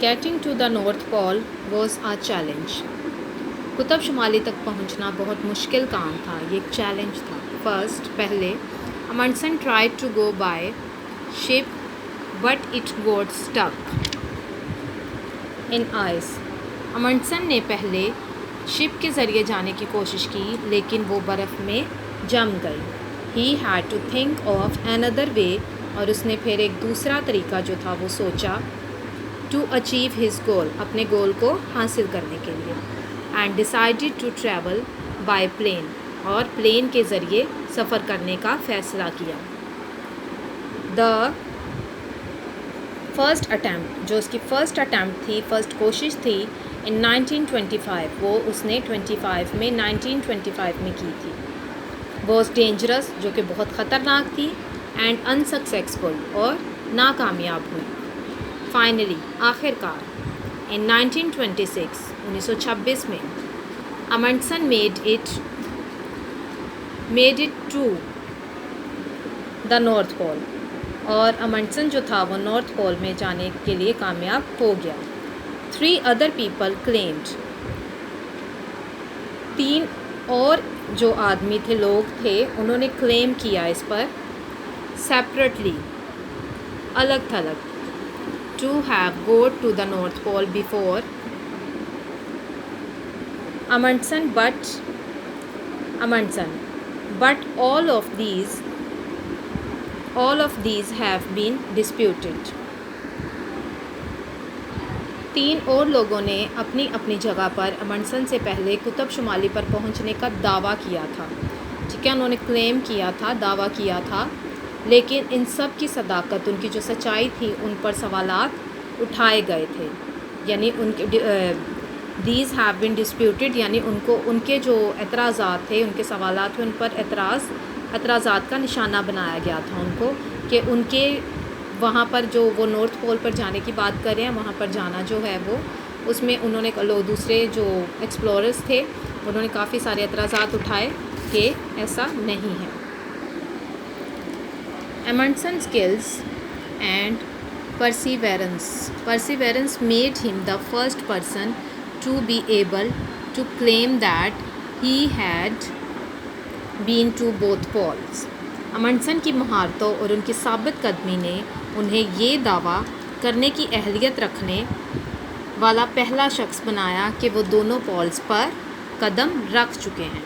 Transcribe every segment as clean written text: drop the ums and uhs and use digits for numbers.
Getting to the North Pole was a challenge. Qutub शुमाली तक पहुंचना बहुत मुश्किल काम था, ये एक चैलेंज था. फर्स्ट पहले अमंडसन tried to go by ship but it got stuck in ice. अमंडसन ने पहले शिप के ज़रिए जाने की कोशिश की लेकिन वो बर्फ़ में जम गई. He had to think of another way और उसने फिर एक दूसरा तरीका जो था वो सोचा to achieve his goal, अपने गोल को हासिल करने के लिए. And decided to travel by plane और प्लेन के ज़रिए सफ़र करने का फ़ैसला किया. The फर्स्ट अटैम्प्ट जो उसकी फ़र्स्ट अटैम्प्ट थी, फ़र्स्ट कोशिश थी इन 1925, वो उसने 1925 में की थी. वॉज डेंजरस जो कि बहुत ख़तरनाक थी एंड अनसक्सेसफुल और नाकामयाब हुई. फाइनली आखिरकार इन 1926 में Amundsen made it to the North Pole और अमंडसन जो था वो नॉर्थ पोल में जाने के लिए कामयाब हो गया. 3 other people claimed, 3 और जो आदमी थे, लोग थे, उन्होंने क्लेम किया इस पर सेपरेटली, अलग थलग, to have go to the North Pole before Amundsen, but all of these have been disputed. 3 और लोगों ने अपनी अपनी जगह पर अमंडसन से पहले कुतुब शुमाली पर पहुंचने का दावा किया था. ठीक है, उन्होंने क्लेम किया था, दावा किया था, लेकिन इन सब की सदाकत, उनकी जो सच्चाई थी, उन पर सवालात उठाए गए थे. यानी उनके दीज हैव बीन डिस्प्यूटेड, यानी उनके जो एतराज़ात थे, उनके सवालात थे, उन पर एतराज़ात का निशाना बनाया गया था उनको, कि उनके वहाँ पर जो वो नॉर्थ पोल पर जाने की बात कर रहे हैं, वहाँ पर जाना जो है वो, उसमें उन्होंने दूसरे जो एक्सप्लोरर्स थे उन्होंने काफ़ी सारे एतराज़ात उठाए कि ऐसा नहीं है. Amundsen's skills and perseverance made him the first person to be able to claim that he had been to both poles. अमंडसन की महारतों और उनकी साबित कदमी ने उन्हें ये दावा करने की अहलियत रखने वाला पहला शख्स बनाया कि वो दोनों पोल्स पर कदम रख चुके हैं.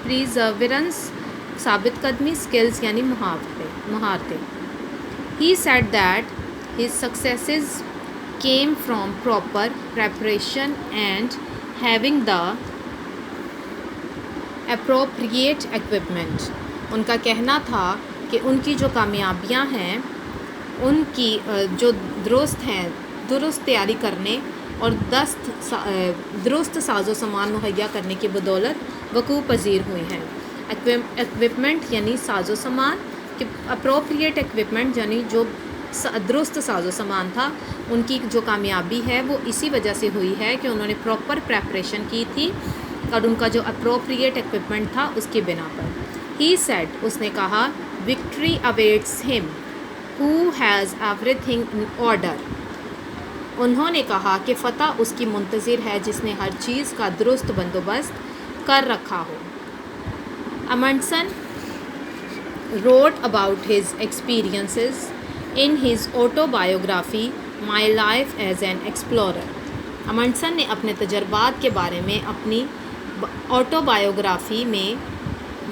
प्रीजर्वेरेंस साबित कदमी, स्किल्स यानी महारतें. He said that his successes came from proper preparation and having the appropriate equipment. उनका कहना था कि उनकी जो कामयाबियां हैं, उनकी जो दुरुस्त तैयारी करने और दुरुस्त साजो सामान मुहैया करने की बदौलत वकूफ़ पजीर हुई हैं. इक्विपमेंट यानी साजो सामान, कि अप्रोप्रिएट इक्विपमेंट यानी जो दुरुस्त साजो सामान था, उनकी जो कामयाबी है वो इसी वजह से हुई है कि उन्होंने प्रॉपर प्रेपरेशन की थी और उनका जो अप्रोप्रिएट इक्विपमेंट था उसकी बिना पर. ही सेड, उसने कहा, victory awaits him who has everything in order. उन्होंने कहा कि फ़तह उसकी मुंतज़िर है जिसने हर चीज़ का दुरुस्त बंदोबस्त कर रखा हो. अमंडसन wrote about his experiences in his autobiography My Life as an Explorer. अमंडसन ने अपने तजर्बात के बारे में अपनी ऑटोबायोग्राफ़ी में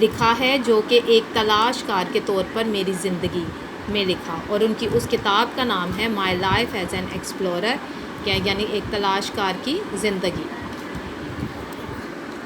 लिखा है, जो कि एक तलाशकार के तौर पर मेरी ज़िंदगी में लिखा, और उनकी उस किताब का नाम है My Life as an Explorer, यानी एक तलाशकार की ज़िंदगी.